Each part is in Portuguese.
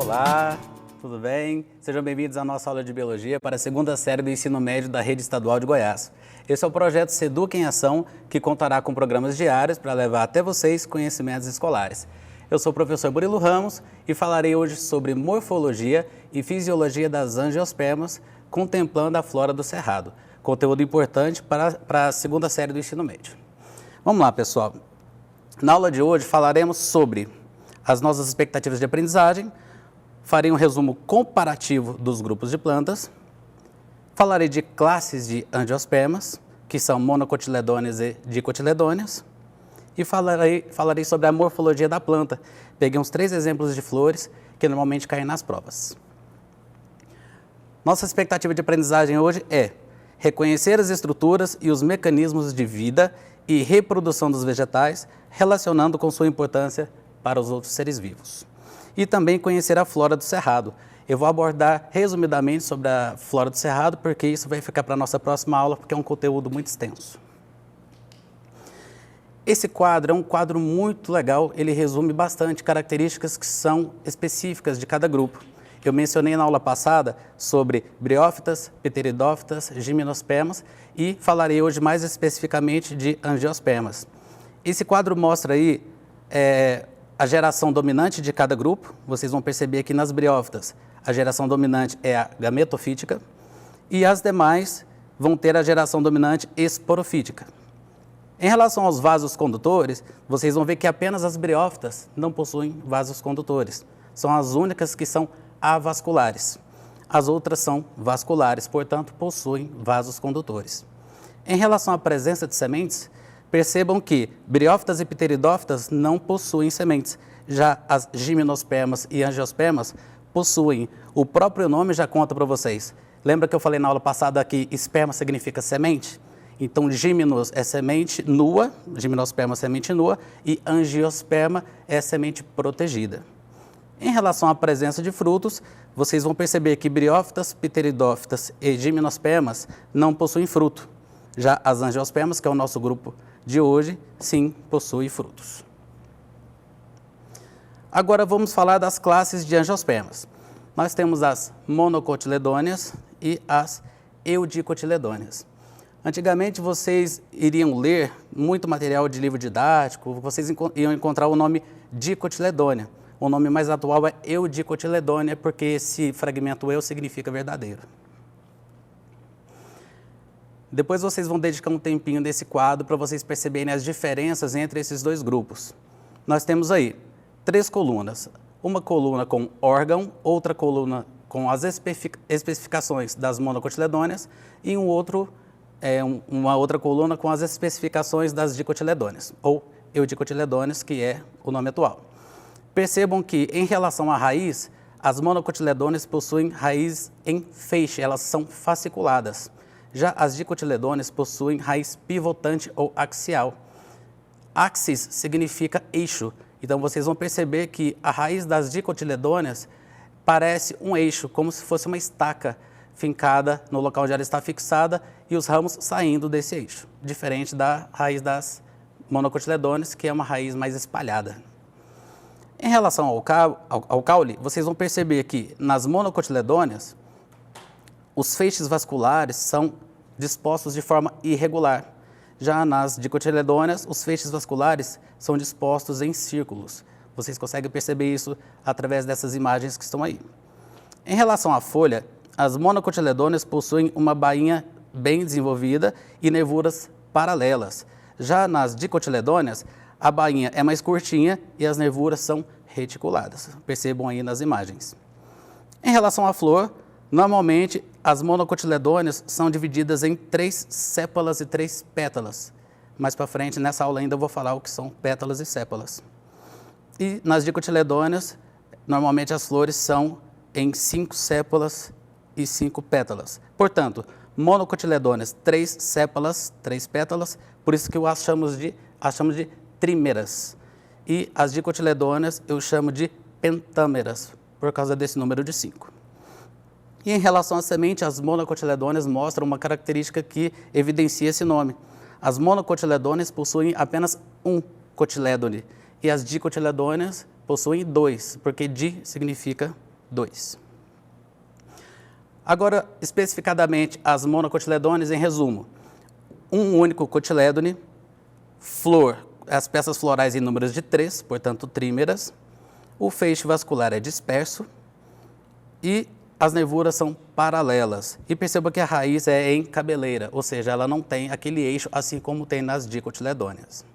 Olá, tudo bem? Sejam bem-vindos à nossa aula de Biologia para a segunda série do ensino médio da Rede Estadual de Goiás. Esse é o projeto Seduca em Ação, que contará com programas diários para levar até vocês conhecimentos escolares. Eu sou o professor Murilo Ramos e falarei hoje sobre morfologia e fisiologia das angiospermas, contemplando a flora do cerrado. Conteúdo importante para a segunda série do ensino médio. Vamos lá, pessoal. Na aula de hoje falaremos sobre as nossas expectativas de aprendizagem, farei um resumo comparativo dos grupos de plantas, falarei de classes de angiospermas, que são monocotiledôneas e dicotiledôneas, e falarei sobre a morfologia da planta. Peguei uns 3 exemplos de flores que normalmente caem nas provas. Nossa expectativa de aprendizagem hoje é reconhecer as estruturas e os mecanismos de vida e reprodução dos vegetais, relacionando com sua importância para os outros seres vivos. E também conhecer a flora do cerrado. Eu vou abordar resumidamente sobre a flora do cerrado, porque isso vai ficar para a nossa próxima aula, porque é um conteúdo muito extenso. Esse quadro é um quadro muito legal, ele resume bastante características que são específicas de cada grupo. Eu mencionei na aula passada sobre briófitas, pteridófitas, gimnospermas e falarei hoje mais especificamente de angiospermas. Esse quadro mostra aí a geração dominante de cada grupo. Vocês vão perceber que nas briófitas a geração dominante é a gametofítica e as demais vão ter a geração dominante esporofítica. Em relação aos vasos condutores, vocês vão ver que apenas as briófitas não possuem vasos condutores. São as únicas que são avasculares. As outras são vasculares, portanto, possuem vasos condutores. Em relação à presença de sementes, percebam que briófitas e pteridófitas não possuem sementes. Já as gimnospermas e angiospermas possuem. O próprio nome já conta para vocês. Lembra que eu falei na aula passada que esperma significa semente? Então, gimnos é semente nua, gimnosperma é semente nua, e angiosperma é semente protegida. Em relação à presença de frutos, vocês vão perceber que briófitas, pteridófitas e gimnospermas não possuem fruto. Já as angiospermas, que é o nosso grupo de hoje, sim, possuem frutos. Agora vamos falar das classes de angiospermas. Nós temos as monocotiledôneas e as eudicotiledôneas. Antigamente vocês iriam ler muito material de livro didático, vocês iam encontrar o nome dicotiledônea. O nome mais atual é eudicotiledônea, porque esse fragmento eu significa verdadeiro. Depois vocês vão dedicar um tempinho nesse quadro para vocês perceberem as diferenças entre esses dois grupos. Nós temos aí 3 colunas. Uma coluna com órgão, outra coluna com as especificações das monocotiledôneas e uma outra coluna com as especificações das dicotiledôneas, ou eudicotiledôneas, que é o nome atual. Percebam que, em relação à raiz, as monocotiledôneas possuem raiz em feixe, elas são fasciculadas. Já as dicotiledôneas possuem raiz pivotante ou axial. Axis significa eixo, então vocês vão perceber que a raiz das dicotiledôneas parece um eixo, como se fosse uma estaca fincada no local onde ela está fixada e os ramos saindo desse eixo, diferente da raiz das monocotiledôneas, que é uma raiz mais espalhada. Em relação ao caule, vocês vão perceber que nas monocotiledôneas, os feixes vasculares são dispostos de forma irregular. Já nas dicotiledôneas, os feixes vasculares são dispostos em círculos. Vocês conseguem perceber isso através dessas imagens que estão aí. Em relação à folha, as monocotiledôneas possuem uma bainha bem desenvolvida e nervuras paralelas. Já nas dicotiledôneas, a bainha é mais curtinha e as nervuras são reticuladas. Percebam aí nas imagens. Em relação à flor, normalmente as monocotiledôneas são divididas em 3 sépalas e 3 pétalas. Mais para frente, nessa aula ainda eu vou falar o que são pétalas e sépalas. E nas dicotiledôneas, normalmente as flores são em 5 sépalas e 5 pétalas. Portanto, monocotiledôneas, 3 sépalas, 3 pétalas, por isso que eu as chamamos de trímeras. E as dicotiledôneas eu chamo de pentâmeras, por causa desse número de 5. E em relação à semente, as monocotiledôneas mostram uma característica que evidencia esse nome. As monocotiledôneas possuem apenas um cotilédone e as dicotiledôneas possuem 2, porque di significa 2. Agora, especificadamente, as monocotiledôneas, em resumo. Um único cotilédone, flor, as peças florais em números de 3, portanto, trímeras. O feixe vascular é disperso e as nervuras são paralelas. E perceba que a raiz é em cabeleira, ou seja, ela não tem aquele eixo, assim como tem nas dicotiledôneas.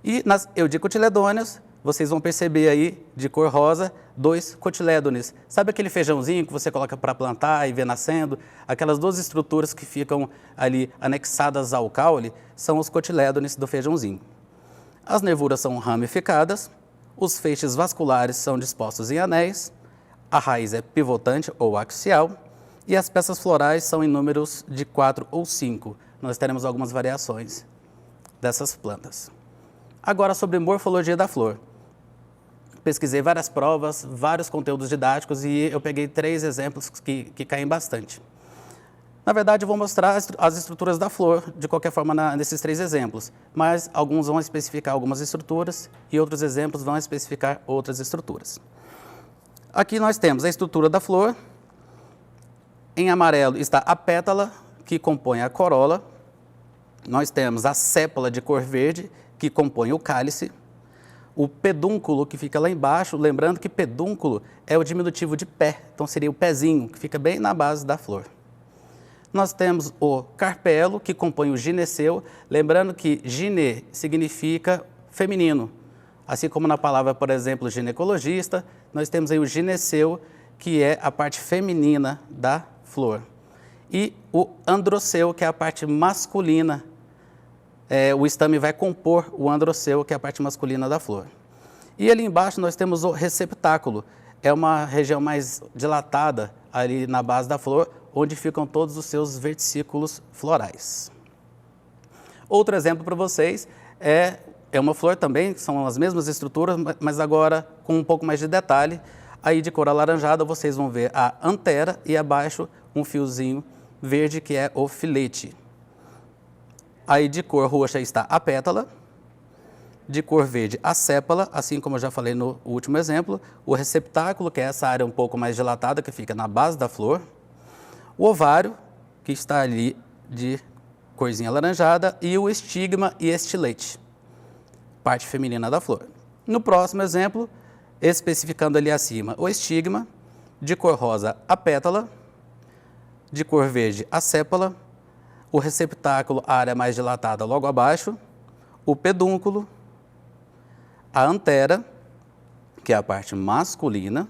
E nas eudicotiledôneas, vocês vão perceber aí, de cor rosa, 2 cotilédones. Sabe aquele feijãozinho que você coloca para plantar e vê nascendo? Aquelas 2 estruturas que ficam ali anexadas ao caule são os cotilédones do feijãozinho. As nervuras são ramificadas, os feixes vasculares são dispostos em anéis, a raiz é pivotante ou axial e as peças florais são em números de 4 ou 5. Nós teremos algumas variações dessas plantas. Agora, sobre morfologia da flor. Pesquisei várias provas, vários conteúdos didáticos e eu peguei 3 exemplos que caem bastante. Na verdade, eu vou mostrar as estruturas da flor, de qualquer forma, nesses 3 exemplos, mas alguns vão especificar algumas estruturas e outros exemplos vão especificar outras estruturas. Aqui nós temos a estrutura da flor. Em amarelo está a pétala, que compõe a corola. Nós temos a sépola de cor verde, que compõe o cálice. O pedúnculo, que fica lá embaixo, lembrando que pedúnculo é o diminutivo de pé, então seria o pezinho, que fica bem na base da flor. Nós temos o carpelo, que compõe o gineceu, lembrando que gine significa feminino. Assim como na palavra, por exemplo, ginecologista, nós temos aí o gineceu, que é a parte feminina da flor. E o androceu, que é a parte masculina. O estame vai compor o androceu, que é a parte masculina da flor. E ali embaixo nós temos o receptáculo. É uma região mais dilatada ali na base da flor, onde ficam todos os seus verticículos florais. Outro exemplo para vocês é uma flor também, são as mesmas estruturas, mas agora com um pouco mais de detalhe. Aí de cor alaranjada vocês vão ver a antera e abaixo um fiozinho verde que é o filete. Aí de cor roxa está a pétala, de cor verde a sépola, assim como eu já falei no último exemplo, o receptáculo, que é essa área um pouco mais dilatada, que fica na base da flor, o ovário, que está ali de corzinha alaranjada, e o estigma e estilete, parte feminina da flor. No próximo exemplo, especificando ali acima o estigma, de cor rosa a pétala, de cor verde a sépola, o receptáculo, a área mais dilatada logo abaixo, o pedúnculo, a antera, que é a parte masculina,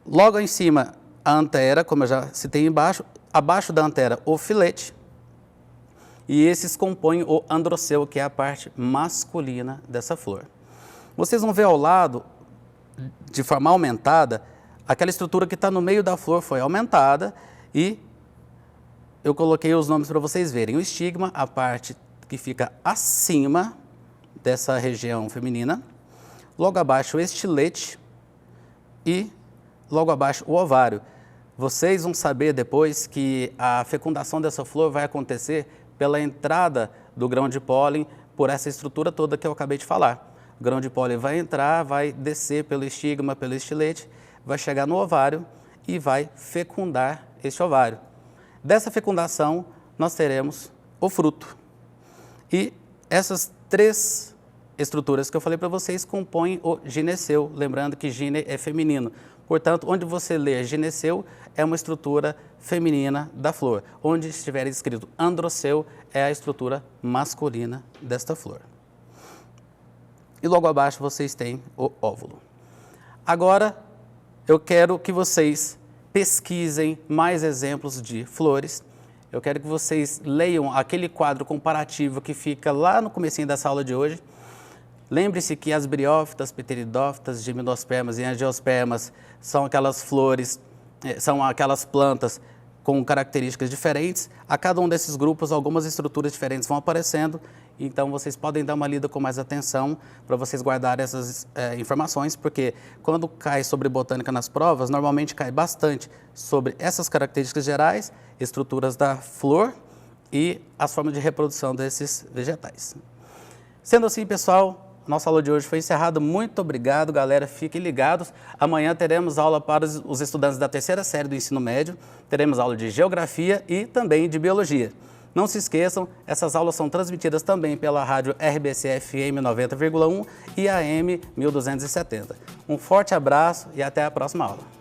logo em cima a antera, como eu já citei embaixo, abaixo da antera o filete, e esses compõem o androceu, que é a parte masculina dessa flor. Vocês vão ver ao lado, de forma aumentada, aquela estrutura que está no meio da flor foi aumentada e eu coloquei os nomes para vocês verem. O estigma, a parte que fica acima dessa região feminina. Logo abaixo o estilete e logo abaixo o ovário. Vocês vão saber depois que a fecundação dessa flor vai acontecer pela entrada do grão de pólen por essa estrutura toda que eu acabei de falar. O grão de pólen vai entrar, vai descer pelo estigma, pelo estilete, vai chegar no ovário e vai fecundar este ovário. Dessa fecundação, nós teremos o fruto. E essas 3 estruturas que eu falei para vocês compõem o gineceu, lembrando que gine é feminino. Portanto, onde você lê gineceu, é uma estrutura feminina da flor. Onde estiver escrito androceu, é a estrutura masculina desta flor. E logo abaixo vocês têm o óvulo. Agora, eu quero que vocês pesquisem mais exemplos de flores. Eu quero que vocês leiam aquele quadro comparativo que fica lá no comecinho dessa aula de hoje. Lembre-se que as briófitas, pteridófitas, gimnospermas e angiospermas são aquelas flores, são aquelas plantas com características diferentes. A cada um desses grupos, algumas estruturas diferentes vão aparecendo. Então, vocês podem dar uma lida com mais atenção para vocês guardarem essas informações, porque quando cai sobre botânica nas provas, normalmente cai bastante sobre essas características gerais, estruturas da flor e as formas de reprodução desses vegetais. Sendo assim, pessoal, Nossa aula de hoje foi encerrada. Muito obrigado, galera. Fiquem ligados. Amanhã teremos aula para os estudantes da terceira série do ensino médio. Teremos aula de Geografia e também de Biologia. Não se esqueçam, essas aulas são transmitidas também pela rádio RBC FM 90,1 e AM 1270. Um forte abraço e até a próxima aula.